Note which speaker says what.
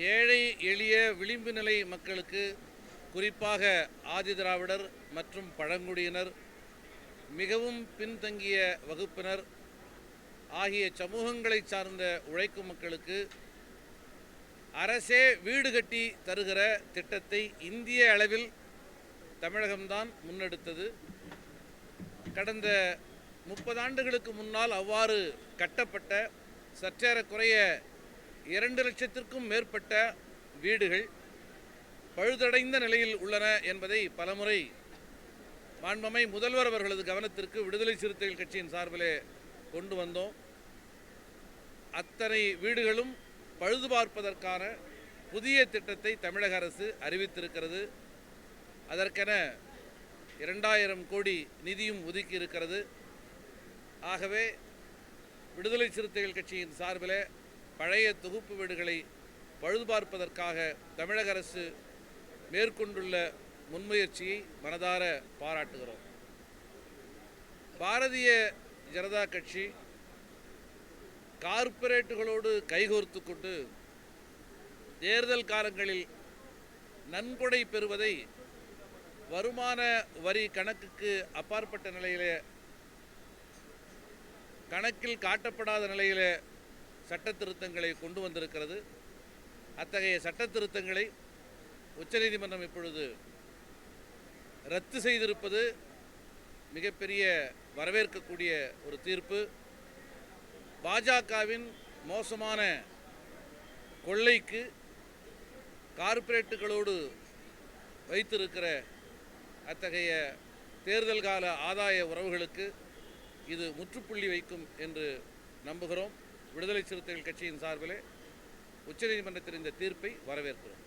Speaker 1: ஏழை எளிய விளிம்பு நிலை மக்களுக்கு, குறிப்பாக ஆதிதிராவிடர் மற்றும் பழங்குடியினர், மிகவும் பின்தங்கிய வகுப்பினர் ஆகிய சமூகங்களை சார்ந்த உழைக்கும் மக்களுக்கு அரசே வீடு கட்டி தருகிற திட்டத்தை இந்திய அளவில் தமிழகம்தான் முன்னெடுத்தது. கடந்த 30 ஆண்டுகளுக்கு முன்னால் அவ்வாறு கட்டப்பட்ட சற்றேறக்குறைய 2 லட்சத்திற்கும் மேற்பட்ட வீடுகள் பழுதடைந்த நிலையில் உள்ளன என்பதை பலமுறை மாண்புமை முதல்வர் அவர்களது கவனத்திற்கு விடுதலை சிறுத்தைகள் கட்சியின் சார்பிலே கொண்டு வந்தோம். அத்தனை வீடுகளும் பழுது பார்ப்பதற்கான புதிய திட்டத்தை தமிழக அரசு அறிவித்திருக்கிறது. அதற்கென 2000 கோடி நிதியும் ஒதுக்கி இருக்கிறது. ஆகவே விடுதலை சிறுத்தைகள் கட்சியின் சார்பில் பழைய தொகுப்பு வீடுகளை பழுது பார்ப்பதற்காக தமிழக அரசு மேற்கொண்டுள்ள முன்முயற்சியை மனதார பாராட்டுகிறோம். பாரதிய ஜனதா கட்சி கார்ப்பரேட்டுகளோடு கைகோர்த்து கொண்டு தேர்தல் காலங்களில் நன்கொடை பெறுவதை வருமான வரி கணக்குக்கு அப்பாற்பட்ட நிலையிலே, கணக்கில் காட்டப்படாத நிலையிலே சட்ட திருத்தங்களை கொண்டு வந்திருக்கிறது. அத்தகைய சட்ட திருத்தங்களை உச்சநீதிமன்றம் இப்பொழுது ரத்து செய்திருப்பது மிகப்பெரிய வரவேற்கக்கூடிய ஒரு தீர்ப்பு. பாஜகவின் மோசமான கொள்ளைக்கு கார்ப்பரேட்டுகளோடு வைத்திருக்கிற அத்தகைய தேர்தல் கால ஆதாய உறவுகளுக்கு இது முற்றுப்புள்ளி வைக்கும் என்று நம்புகிறோம். விடுதலை சிறுத்தைகள் கட்சியின் சார்பிலே உச்சநீதிமன்றத்தின் இந்த தீர்ப்பை வரவேற்கிறோம்.